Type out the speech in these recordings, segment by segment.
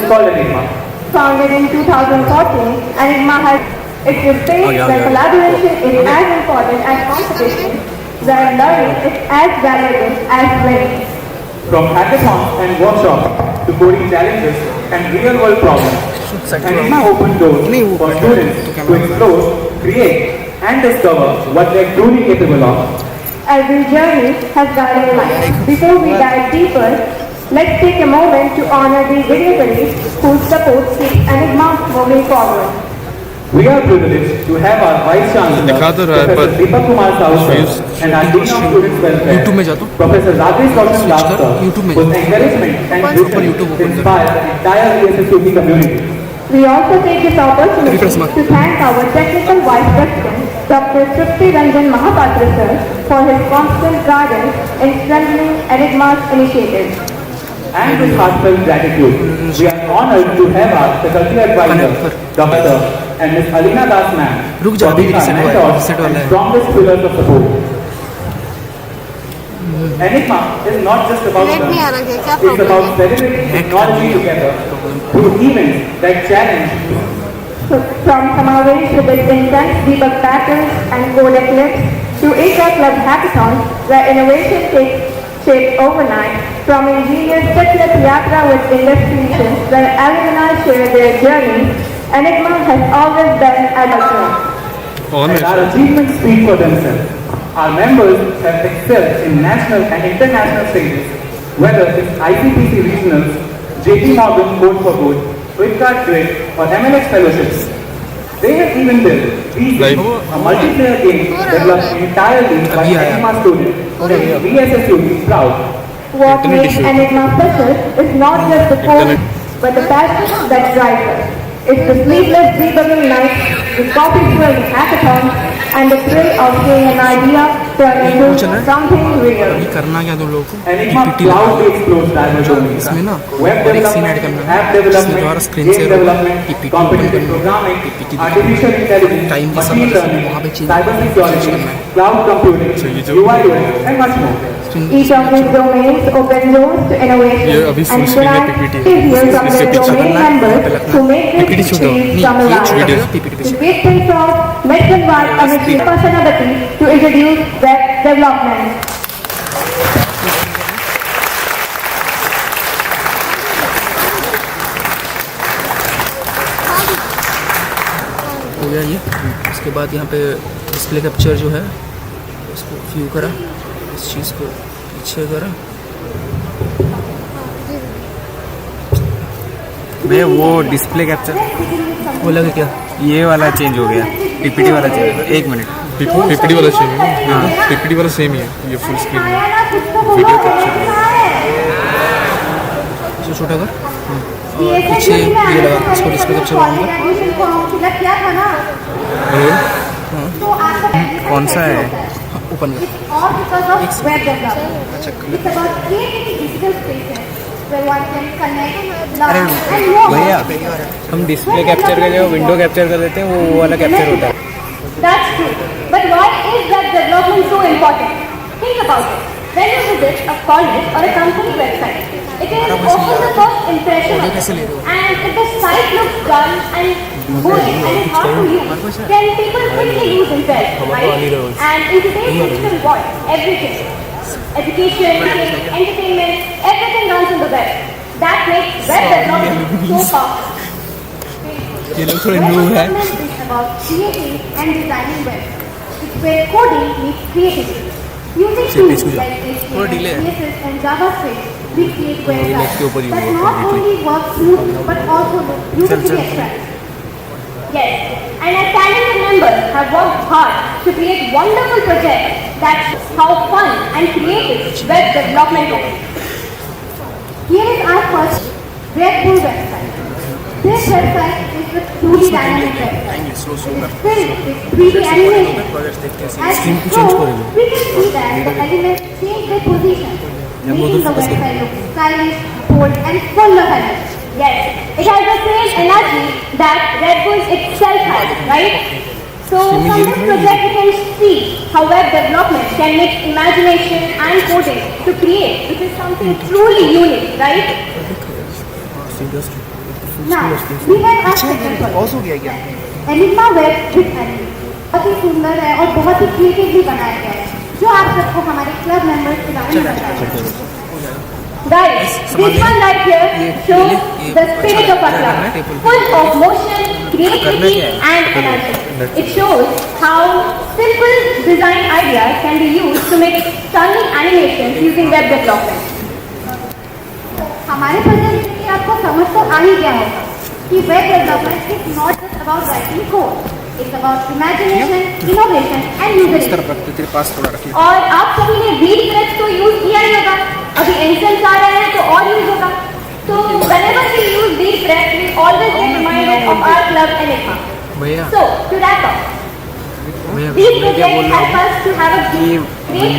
is called Enigma. Founded in 2014, Enigma has its space where collaboration is as important as competition, where learning is as valuable as winning. From hackathons and workshops to coding challenges and real-world problems, Enigma opens doors for students to explore, create, and discover what they are truly capable of. Every journey has guiding light. Before we dive deeper, let's take a moment to honor the dignitaries whose support keeps Enigma moving forward. We are privileged to have our Vice Chancellor, Professor Deepak Kumar Sahu, and our Dean of Students Welfare, Professor Rajesh Roshan Das, whose encouragement and vision inspire the entire VSSUT community. We also take this opportunity to thank our Technical Vice President, Dr. Tripti Ranjan Mahapatra sir, for his constant guidance in strengthening Enigma's initiatives. And with heartfelt gratitude, we are honored to have our faculty advisor, Dr. and Ms. Alina Das ma'am, for being our mentors and strongest pillars of support. Enigma is not just about learning, it's about celebrating technology together through events that challenge. From Samaveri with its intense debug battles and code eclipse to Asia Club hackathons where innovation takes shape overnight, from ingenious Techless Yatra with industry missions where alumni share their journeys, Enigma has always been at the core. And our achievements speak for themselves. Our members have excelled in national and international stages, whether it's ICPC regionals, JP Morgan Code for Good, Flipkart Grid, or MLX fellowships. They have even built a multiplayer game developed entirely by Enigma students, making VSSUT proud. What makes Enigma special is not just the code, but the passion that drives us. It's the sleepless debugging nights, the coffee-filled hackathons, and the thrill of seeing an idea turn into something real. Enigma proudly explores diverse web development, app development, game development, competitive programming, artificial intelligence, machine learning, cybersecurity, cloud computing, UI UX, and much more. Each of these domains open doors to innovation and tonight is here from the domain members to make this experience come alive. To kick things off, let's invite a mystery personality to introduce web development. हो गया ये। उसके बाद यहाँ पे display capture जो है इसको व्यू करा, इस चीज़ को पीछे करा। भैया वो डिस्प्ले कैप्चर वो लगे क्या? ये वाला चेंज हो गया, पीपीटी वाला चेंज हो गया। 1 मिनट, पीपीटी वाला सेम है। हाँ, पीपीटी वाला सेम ही है। ये फुल स्क्रीन है, वीडियो कैप्चर। इसको छोटा कर और पीछे ये लगा, इसको डिस्प्ले कैप्चर बनाऊंगा। कौन सा है? ओपन कर। अरे भैया, हम डिस्प्ले कैप्चर का जो विंडो कैप्चर कर लेते हैं वो वाला कैप्चर होता है। That's true. But why is web development so important? Think about it. When you visit a college or a company website, it is often the first impression of it. And if the site looks dull and boring and it's hard to use, then people quickly lose interest, right? And in today's digital world, everything, education, entertainment, everything runs on the web. That makes web development so powerful. ये लोग थोड़े new है। It's about creating and designing web. It's where coding meets creativity. Using tools like CSS and JavaScript, we create websites that not only work smooth but also look beautifully attractive. Yes, and our talented members have worked hard to create wonderful projects that show how fun and creative web development is. Here is our first Red Bull website. This website is a truly dynamic website. It is filled with 3D animation. As we scroll, we can see that the elements change their position, making the website look stylish, bold, and full of energy. Yes, it has the same energy that Red Bull itself has, right? So from this project you can see how web development can mix imagination and coding to create, which is something truly unique, right? Now, we have our second pause हो गया क्या? Enigma Web with Enigma. बहुत ही सुंदर है और बहुत ही creatively बनाया गया है जो आप सबको हमारे क्लब मेंबर्स के बारे में बताएगा. Guys, this one right here shows the spirit of our club, full of motion, creativity and energy. It shows how simple design ideas can be used to make stunning animations using web development. हमारे presentation से आपको समझ तो आ ही गया होगा कि web development is not just about writing code, it's about imagination, innovation and user. और आप सभी ने रीड करेक्ट तो यूज किया ही होगा. अभी इंस्टेंस आ रहे हैं तो और यूज होगा. तो whenever we use these keywords, we always get reminded of our club Enigma. So to wrap up, these projects help us to have a great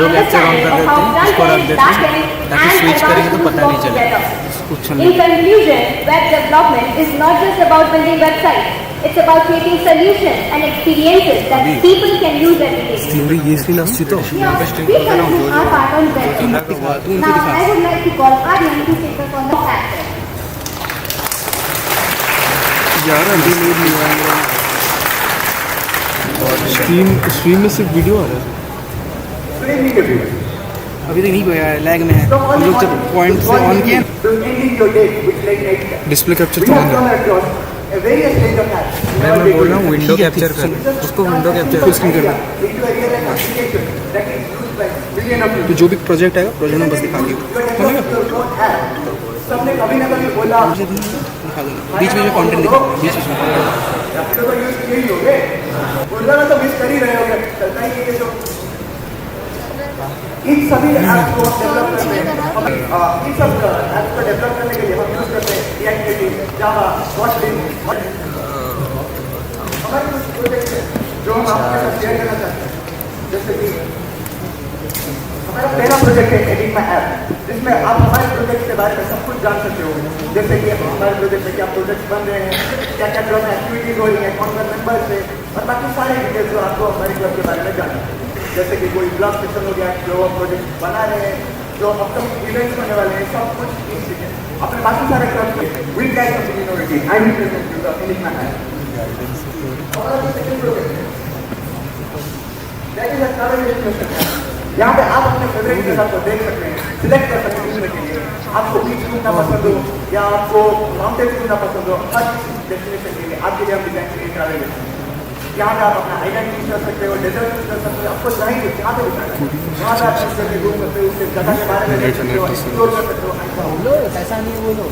understanding of how front-end, back-end and advanced tools work together. In conclusion, web development is not just about building websites. It's about creating solutions and experiences that people can use every day. ये screen अच्छी तो Here, we conclude our part on web. Now, I would like to call Aryan to take us on the aspect. यार अभी नहीं लिया stream में सिर्फ video आ रहा है. अभी तक नहीं गया, लैग में है. हम लोग जब पॉइंट से ऑन किए डिस्प्ले कैप्चर तो ऑन है. मैं बोल रहा हूँ विंडो कैप्चर कर, उसको विंडो कैप्चर स्क्रीन कर. तो जो भी प्रोजेक्ट आएगा प्रोजेक्ट में बस दिखा दिया. सबने कभी ना कभी बोला बीच में जो कंटेंट दिखा बीच बुर्ला तो मिस कर ही रहे होगे, चलता ही है. जो इन सभी ऐप्स को डेवलप करने इन सब ऐप्स को डेवलप करने के लिए हम यूज करते हैं EXPLORIGMA, जावा, कोटलिन. हमारे कुछ प्रोजेक्ट है जो हम आपके साथ शेयर करना चाहते हैं. जैसे कि हमारा पहला प्रोजेक्ट है Enigma ऐप, जिसमें आप हमारे प्रोजेक्ट के बारे में सब कुछ जान सकते हो. जैसे कि हमारे प्रोजेक्ट में क्या प्रोजेक्ट बन रहे हैं, क्या क्या क्लब एक्टिविटीज हो रही है, कौन कौन मेंबर्स है और बाकी सारे डिटेल्स जो आपको हमारे क्लब के बारे में जानना है. जैसे कि कोई ब्लॉग सिस्टम हो गया जो प्रोजेक्ट बना रहे हैं, जो अपकमिंग इवेंट्स होने वाले हैं, सब कुछ इन चीजें अपने बाकी सारे क्लब में will guide something innovative. I will present you the Enigma app. और second project that is a colour. यहाँ पे आप अपने फेवरेट के साथ देख सकते हैं, सिलेक्ट कर सकते हैं. उसमें के लिए आपको बीच घूमना पसंद हो या आपको माउंटेन घूमना पसंद हो, हर डेस्टिनेशन के लिए आपके लिए हम डिजाइन के लिए ट्रैवल करते हैं. यहाँ पे आप अपना आइलैंड यूज कर सकते हो, डेजर्ट यूज कर सकते हो, आपको जहाँ ही जहाँ पे दिखाना है वहाँ पे आप यूज करके घूम सकते हो, उसके जगह के बारे में देख सकते हो, एक्सप्लोर कर सकते हो. ऐसा नहीं बोलो,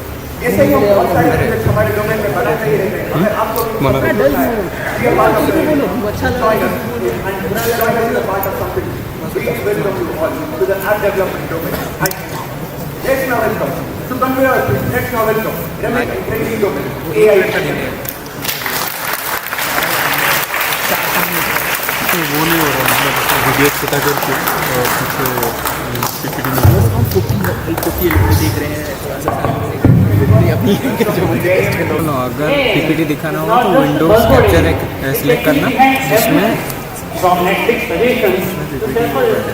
ऐसे ही हम बहुत सारे प्रोजेक्ट हमारे डोमेन में बनाते ही रहते हैं. अगर आपको welcome you all to the app development domain. Let's now welcome to convey our speech. Let's now welcome training domain AI. वो नहीं हो रहा, मतलब वीडियो छोटा करके और कुछ PPT में हम देख रहे हैं. अगर PPT दिखाना होगा तो विंडोज कैप्चर सेलेक्ट करना, जिसमें from Netflix suggestions to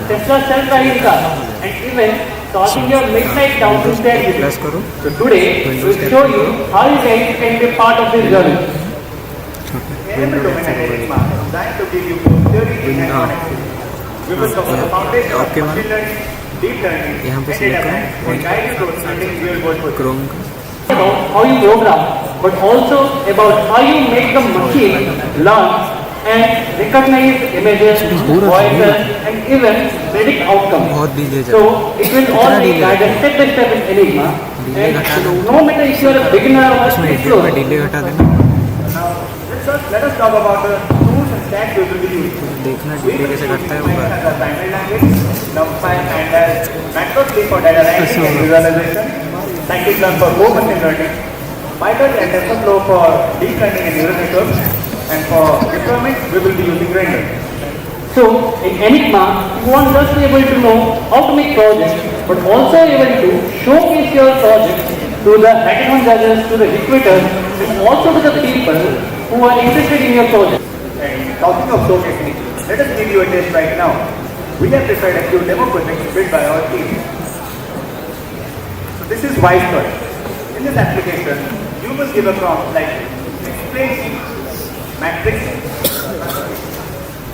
Tesla self-driving car and even solving your midnight doubt instead with it. So today we will show you how you guys can be part of this journey. Enigma domain at Enigma is designed to give you both theory and connectivity. We will cover the foundation of machine learning, deep learning, and data science and guide you towards building real-world projects. About how you program, but also about how you make the machine learn and recognize images, voices, and even predict outcomes. So it will all be guided step by step in Enigma. And no matter if you are a beginner or an explorer. Now let us talk about the tools and stacks we will be using. We will be using the primary language, NumPy and macros for data writing and visualization, scikit-learn for core machine learning, Python and TensorFlow for deep learning and neural networks. And for deployment, we will be using Render. So, in Enigma, you want just to be able to know how to make projects, but also able to showcase your project to the hackathon judges, to the recruiters, and also to the people who are interested in your project. And talking of showcasing, let us give you a test right now. We have prepared a few demo projects built by our team. So this is VSSUT. In this application, you will give a prompt like explain matrix,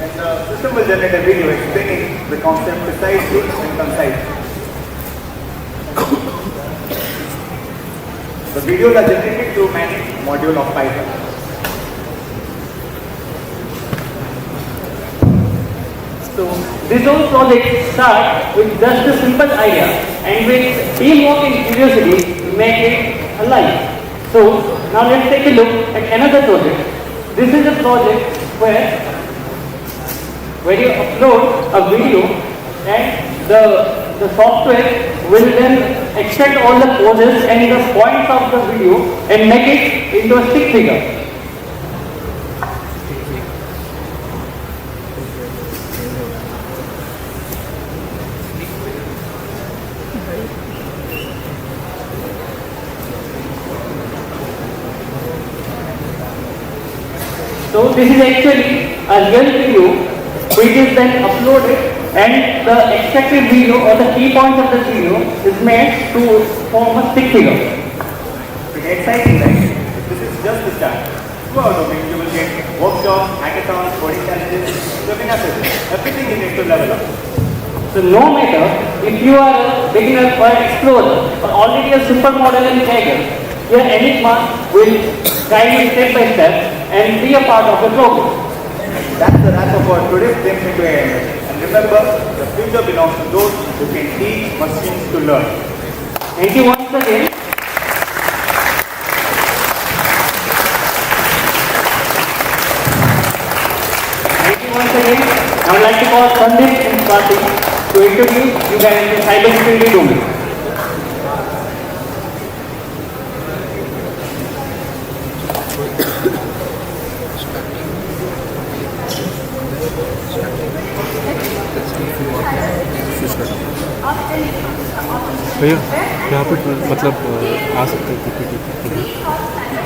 and the system will generate a video explaining the concept precisely and concisely. The videos are generated through many modules of Python. So this whole project starts with just a simple idea, and with teamwork and curiosity we make it alive. So now let's take a look at another project. This is a project where you upload a video and the software will then extract all the poses and the points of the video and make it into a stick figure. So this is actually a real video which is then uploaded, and the extracted video or the key points of the video is made to form a stick figure. It's exciting, right? This is just the start. Throughout the week you will get workshops, hackathons, coding challenges, webinar sessions. Everything is next to level up. So no matter if you are a beginner or an explorer or already a supermodel and hacker, your Enigma will guide you step by step and be a part of the program. That's the wrap up for today's glimpse into AI. And remember, the future belongs to those who can teach machines to learn. Thank you once again. Thank you once again. I would like to call Sandeep and Swati to introduce you guys in the cybersecurity domain. भैया यहाँ पर मतलब आ सकते हैं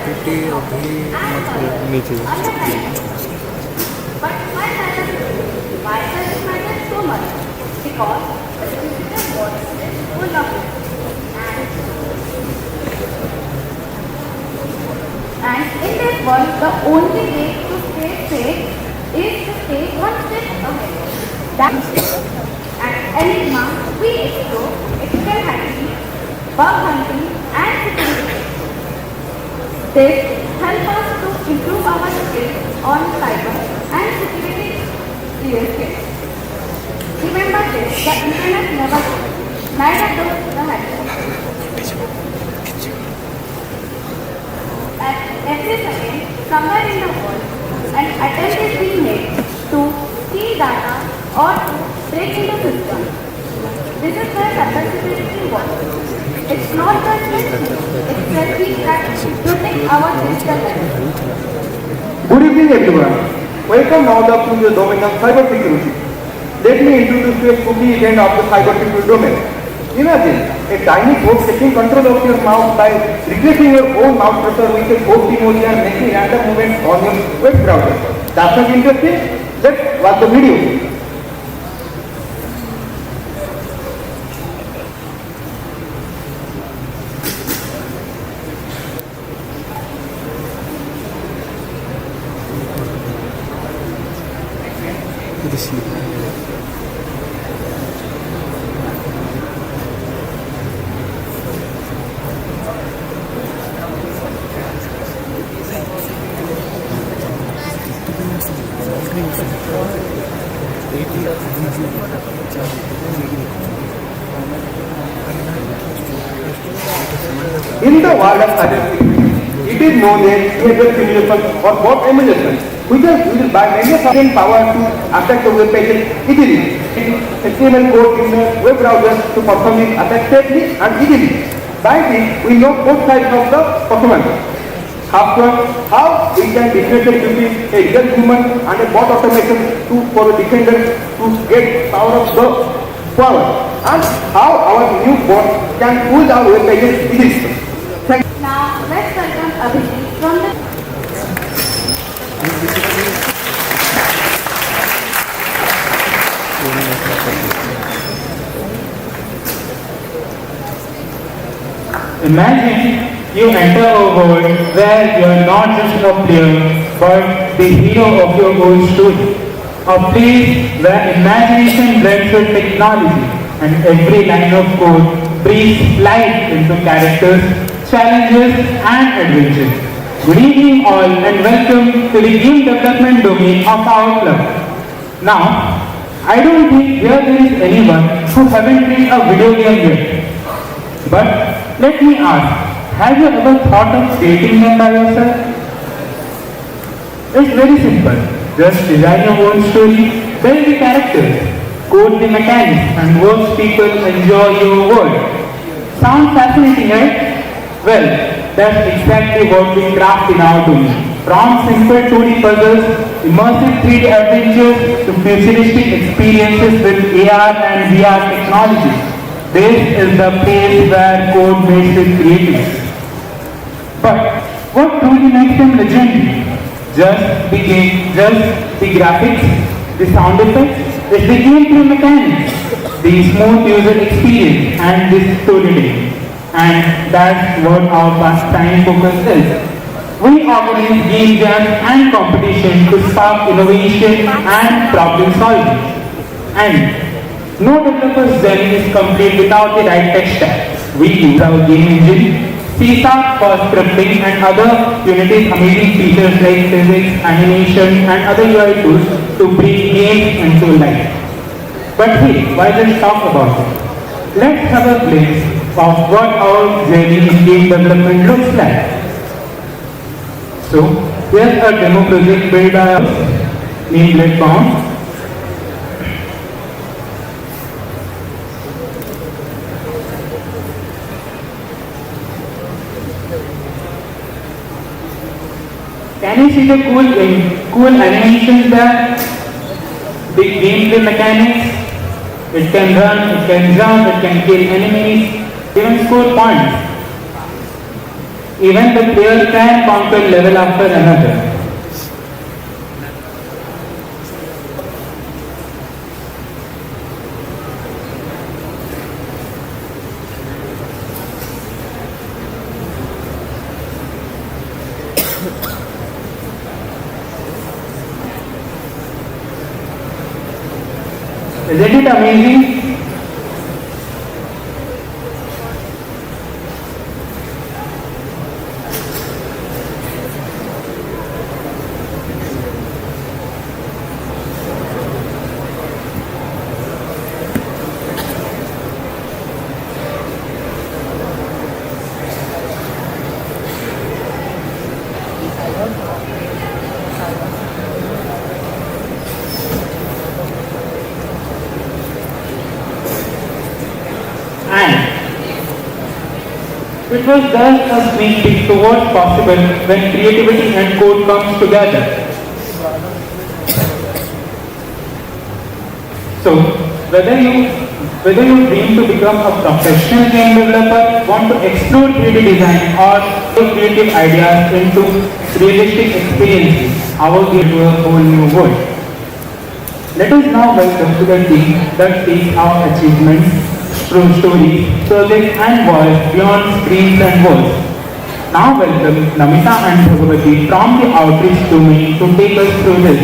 PPT अभी मतलब नहीं चाहिए But why does it matter so much? Because the physical world is full of it. And in this world, the only way to stay safe is to stay one step ahead. That's at Enigma, we explore ethical hacking, bug hunting, and security. This helps us to improve our skills on cyber and security skills. Remember this, the internet never goes, neither does the hackers. At every second, somewhere in the world, an attempt is being made to steal data or to break into systems. This is where cybersecurity works. It's not just it's where we protect our digital life. Good evening everyone. Welcome now to the domain of cybersecurity. Let me introduce you a spooky event of the cybersecurity domain. Imagine a tiny bot taking control of your mouse by replacing your own mouse cursor with a ghost emoji and making random movements on your web browser. That's not interesting? Let's watch the video. In the world of cybersecurity, it is known as behavior simulation or bot emulation, which is used by many certain power to attack the web pages easily. HTML code in the web browser to perform it attack safely and easily. By this, we know both sides of the performance. After, how we can differentiate between a real human and a bot automation for the defender to get power of the power, and how our new bot can pull down web pages easily. Now let's welcome Abhishek from the Imagine you enter a world where you are not just a player, but the hero of your own story. A place where imagination blends with technology and every line of code breathes life into characters, challenges and adventures. Good evening all and welcome to the game development domain of our club. Now, I don't think there is anyone who haven't played a video game yet. But let me ask, have you ever thought of creating them by yourself? It's very simple. Just design your own story, build the characters, code the mechanics and watch people enjoy your world. Sounds fascinating, right? Well, that's exactly what we craft in our domain. From simple 2D puzzles, immersive 3D adventures to futuristic experiences with AR and VR technology. This is the place where code meets with creativity. But what truly makes them legendary? Just the graphics, the sound effects, it's the gameplay mechanics, the smooth user experience and the storytelling. And that's what our pastime focus is. We organize game jams and competition to spark innovation and problem solving. And no developer's journey is complete without the right tech stack. We use our game engine, C# for scripting and other Unity's amazing features like physics, animation and other UI tools to bring games into life. But hey, why just talk about it? Let's have a glimpse of what our journey in game development looks like. So, here's a demo project built by us named Letbound. Can you see the cool animations there? The gameplay mechanics. It can run, it can jump, it can kill enemies, even score points. Even the player can conquer level after another. Isn't it amazing? It was thus a sneak peek to what's possible when creativity and code comes together. So, whether you dream to become a professional game developer, want to explore 3D design or take creative ideas into realistic experiences, our game to a whole new world. Let us now welcome to the team that takes our achievements through stories, projects and worlds beyond screens and walls. Now welcome Namita and Bhagavati from the outreach domain to take us through this.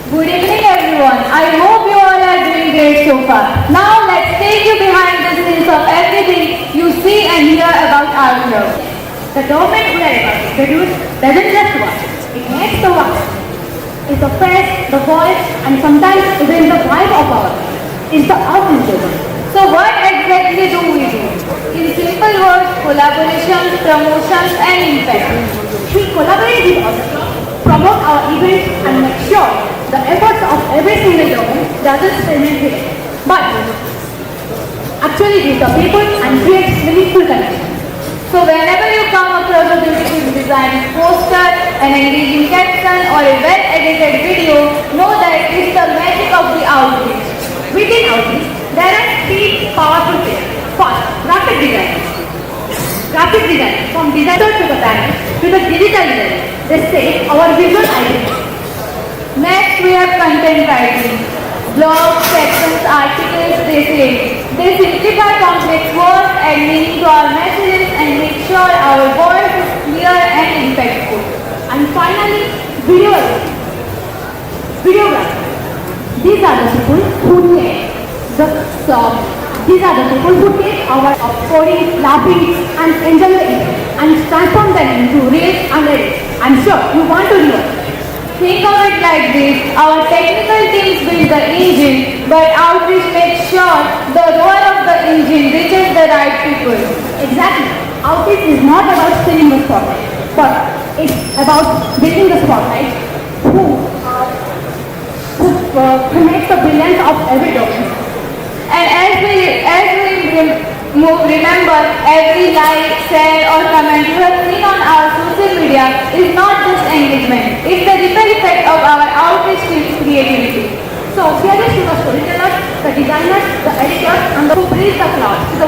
Good evening everyone. I hope you all are doing great so far. Now let's take you behind the scenes of everything you see and hear about our club. The domain we are about to introduce doesn't just work, it makes the work. It's the face, the voice and sometimes even the vibe of our club. It's the outreach domain. So what exactly do we do? In simple words, collaboration, promotions and impact. We collaborate with our club, promote our events and make sure the efforts of every single domain doesn't remain hidden. But actually reach the people and create meaningful connections. So whenever you come across a beautiful design poster, an engaging caption or a well-edited video, know that it's the magic of the outreach. Within outreach, there are three powerful players. First, graphic design. Graphic design, from designer to the banner, to the digital design. They say our visual identity. Next, next we have content writing. Blogs, sections, articles, they say. They simplify complex words and meaning to our messages and make sure our voice is clear and impactful. And finally, videographers. These are the people who take the song. These are the people who take our coding, laughing and enjoying and transform them into reels and edits. I'm sure you want to know. Think of it like this. Our technical teams build the engine, but outreach makes sure the roar of the engine reaches the right people. Exactly. Outreach is not about stealing the spotlight, but it's about building the spotlight who makes the brilliance of every document. And as we remember, every like, share or comment you have seen on our social media is not just engagement. It's the ripple effect of our outreach team's creativity. So here is to the storytellers, the designers, the editors and the who breathe the cloud, the